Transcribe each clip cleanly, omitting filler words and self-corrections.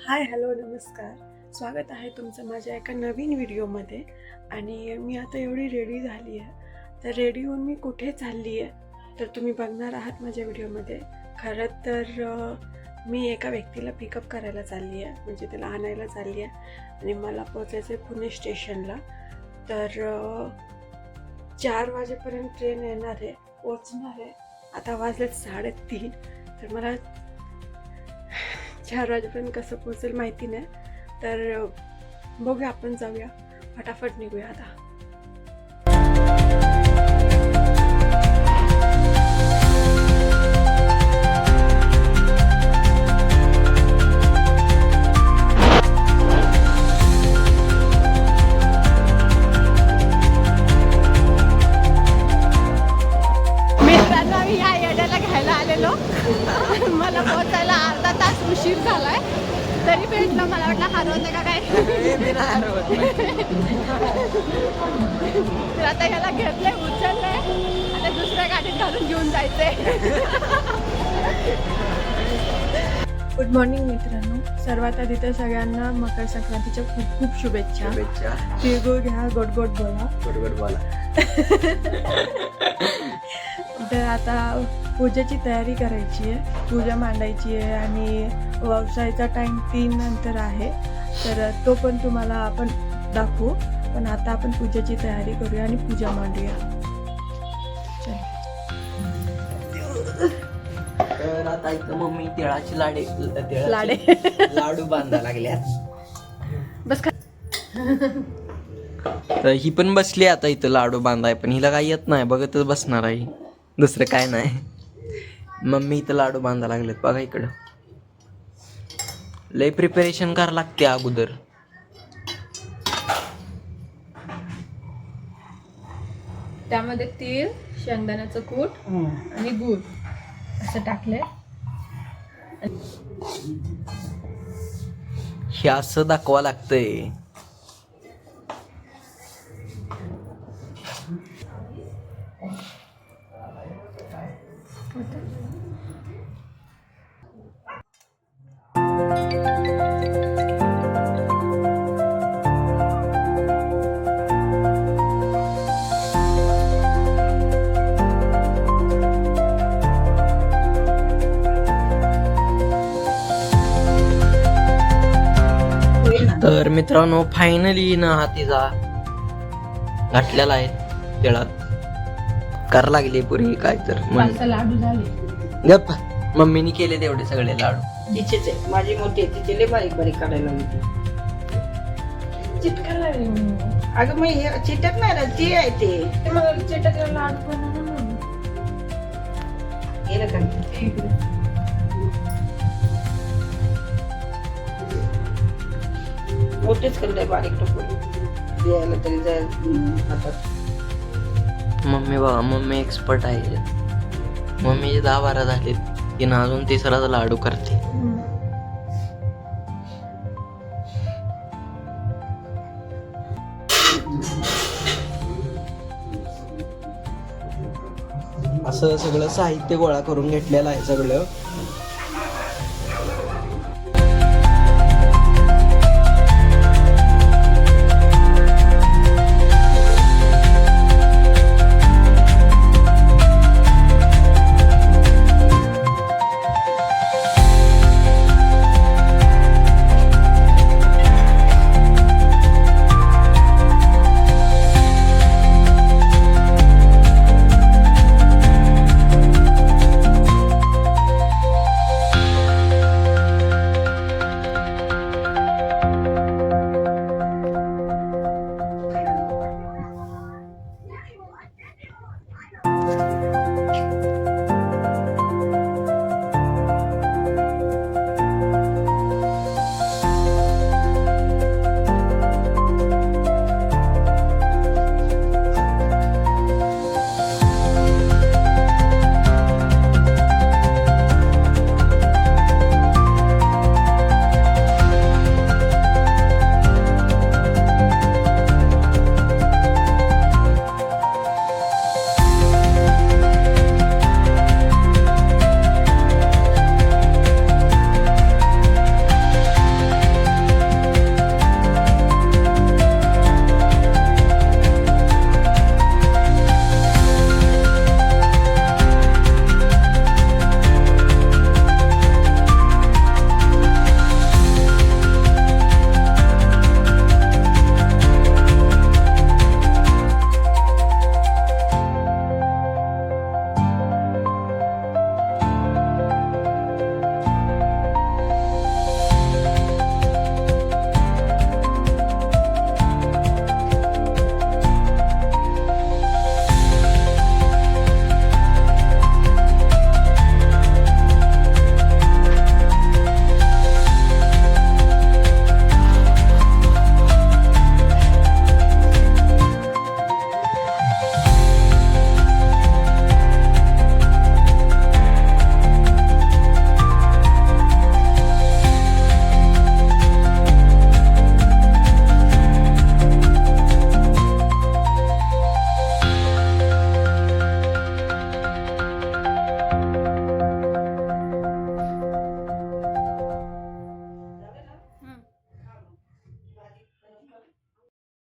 Hi hello नमस्कार, स्वागत आहे तुमचं माझ्या एका नवीन व्हिडिओमध्ये. आणि मी आता एवढी रेडी झाली आहे, तर रेडी होऊन मी कुठे चालली आहे तर तुम्ही बघणार आहात माझ्या व्हिडिओमध्ये. खरं तर मी एका व्यक्तीला पिकअप करायला चालली आहे, म्हणजे त्याला आणायला चालली आहे आणि मला पोचायचं आहे पुणे स्टेशनला. तर 4 वाजेपर्यंत ट्रेन येणार आहे, पोचणार आहे. आता वाजलेत 3:30, तर मला 4 वाजेपर्यंत कसं पोचेल माहिती नाही. तर बघूया, आपण जाऊया, फटाफट निघूया आता. मित्रांनो, आम्ही या येड्याला घ्यायला आलेलो. मला पोहोचायला अर्धा तास उशीर झालाय, तरी भेटलं. मला वाटलं हरवतं का काय. तर आता ह्याला घेतलंय, उचललंय, आता दुसऱ्या गाडीत घालून घेऊन जायचंय. गुड मॉर्निंग मित्रांनो. सर्वात आधी तर सगळ्यांना मकर संक्रांतीच्या खूप खूप शुभेच्छा. तिळगुळ घ्या, गोड गोड बोला. तर आता पूजेची तयारी करायची आहे, पूजा मांडायची आहे आणि व्यवसायाचा टाईम 3 नंतर आहे. तर तो पण तुम्हाला आपण दाखवू, पण आता आपण पूजेची तयारी करूया आणि पूजा मांडूया. तर आता इथं मम्मी तिळाची लाडे लाडू बांधायला लागल्यात. बस का. तर ही पण बसली आता इथं लाडू बांधाय, पण हिला काही येत नाही, बघतच बसणार आहे, दुसरं काय नाही. मम्मी इथं लाडू बांधायला लागलेत, बघा इकडं. लय प्रिपरेशन करावं लागते अगोदर. त्यामध्ये तीळ, शेंगदाण्याचं कूट आणि गूळ असं टाकलंय. हे असं दाखवा लागतंय. तर मित्रांनो, फायनली ना हा तिचा घातलेला आहे तिळात. करा लागली पुरी काय तर. लाडू झाले. गप्प, मम्मीने केले तेवढे सगळे लाडू. तिचेच आहे, माझी मोठी आहे, तिचे लय बारीक बारीक काढायला लागली. चिटकायला लागले. अगं मग हे चिटक नाही ना, ती आहे ते मला चिटकला लाडू बनवून गेलं का. मोठेच करताय बारीक टोकून द्यायला तरी जाईल हातात. मम्मी बघा, मम्मी एक्सपर्ट आहे. मम्मीचे 10-12 झाले, तिनं अजून 3रा लाडू करते. असं सगळं साहित्य गोळा करून घेतलेलं आहे सगळं.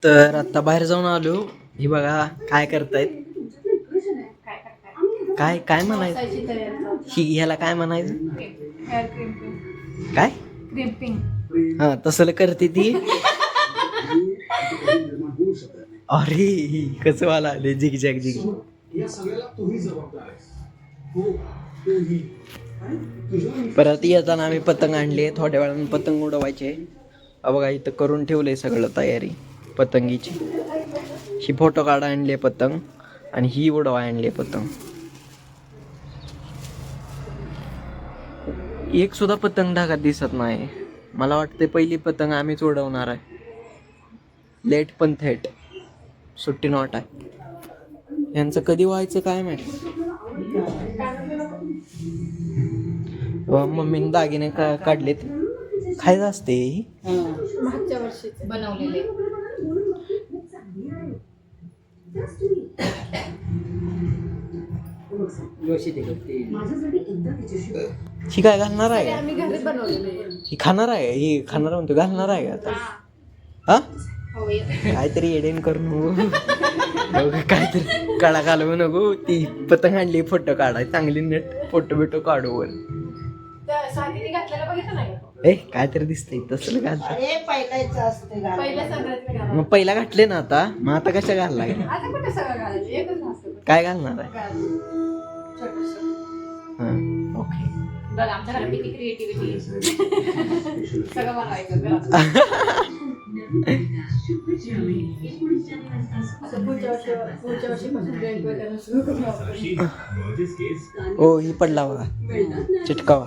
तर आता बाहेर जाऊन आलो. ही बघा काय करतायत. काय काय म्हणायचं ही ह्याला काय म्हणायचं काय हा तसलं करते ती. अरे कसं वाला आले झिग झॅग झिग. परत येताना आम्ही पतंग आणले. थोड्या वेळानं पतंग उडवायचे. बघा इथं करून ठेवलंय सगळं तयारी पतंगीची. ही फोटो काढा आणले पतंग आणि ही उडवा आणले पतंग. एक सुद्धा पतंग ढागात दिसत नाही. मला वाटते पहिली पतंग आम्हीच उडवणार आहे. लेट पण थेट सुट्टी नॉट आहे. यांचं कधी व्हायचं काय माहिती. मम्मीने दागिने काढलेत. खायचं असते मागच्या वर्षी बनवलेले. ही काय घालणार आहे का? आम्ही घरी बनवलेले. ही खाणार आहे. ही खाणार म्हणतो घालणार आहे का आता. हा काहीतरी एडेन करू नको. काहीतरी काढा घालवू नको. ती पतंग आणली फोटो काढाय चांगली नेट फोटो बिटो काढू वर. साडीने घातलेलं बघितलं नाही ए काहीतरी दिसतंय तसलं घालत. पहिल्या संक्रांतीला मग पहिला घातले ना आता. मग आता कशा घाललाय आता कुठे सगळं घालायचं एकच असतं. काय घालणार आहे. छोटंसं. हा ओके. बघ आमच्या घरात किती क्रिएटिव्हिटी. सगळं बनवायचं घरात. आता पुढच्या वर्षीपासून वेगवेगळ्या सुरू करू आपण. ओ ही पडला बघा चिटकावा.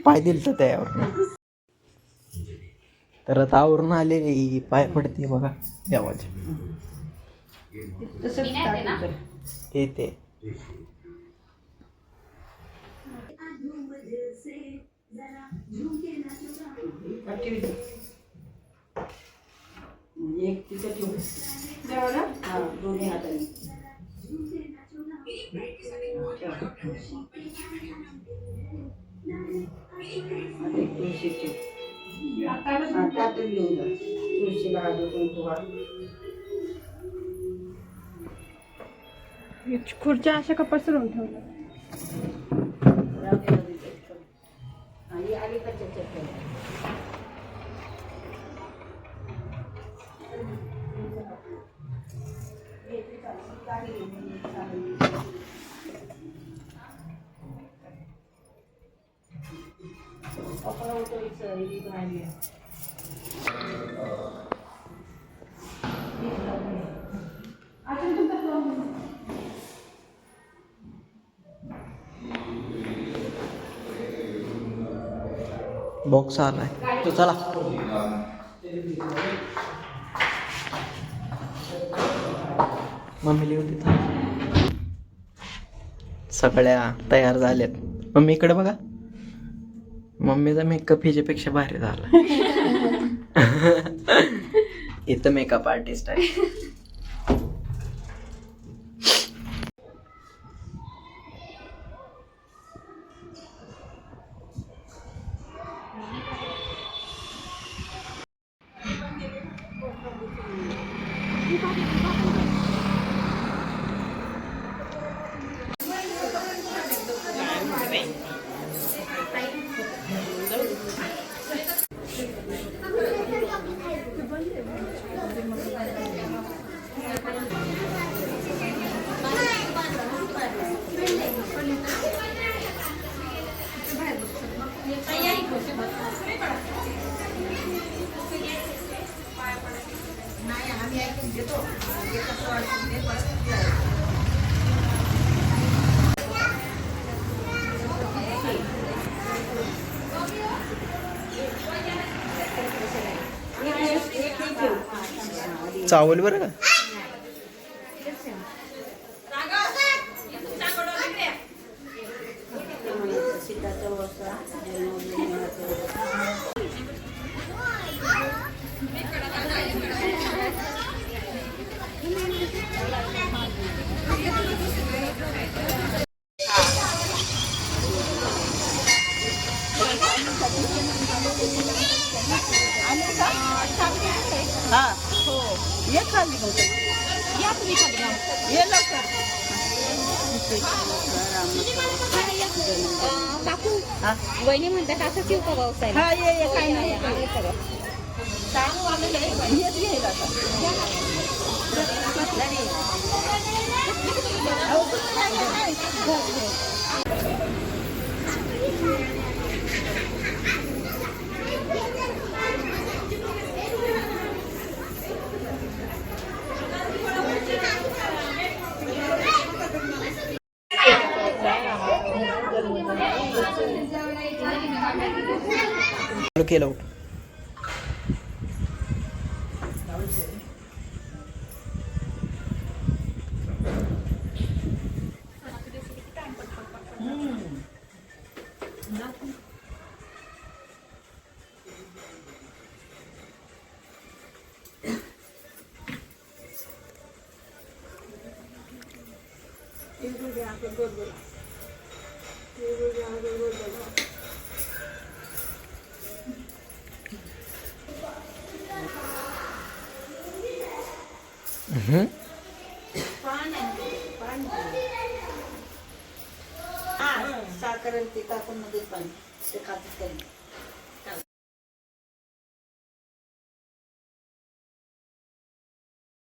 पाय दिल तर त्यावर. तर आता आवरून आलेली पाय पडते बघा देवाचे. ते एक तिचं ठेवू. हा दोन्ही हाताने तुळशी ठेव. त्यातून घेऊन जा. तुळशीला हळद कुंकू वाढ. खुर्च्या अशा का पसरून ठेवल्या. आणि अलीकडच्या चटणी. बॉक्स आलाय तो चला. मम्मी लिहून देत. सगळ्या तयार झाल्यात. मम्मी इकडे बघा. मम्मीचा मेकअप हिच्यापेक्षा भारी झाला. इथं मेकअप आर्टिस्ट आहे. चावल बरं का. हा चालली मग या तुम्ही खाली या. ये लवकर काकू हा वहिनी म्हणतात असंच येऊ का व्यवसायाला? हा ये काय नाही आहे सगळं. येत घेईल आता चालू केलं साखर आणि ते टाकून मध्ये पाणी ते खातात त्यांनी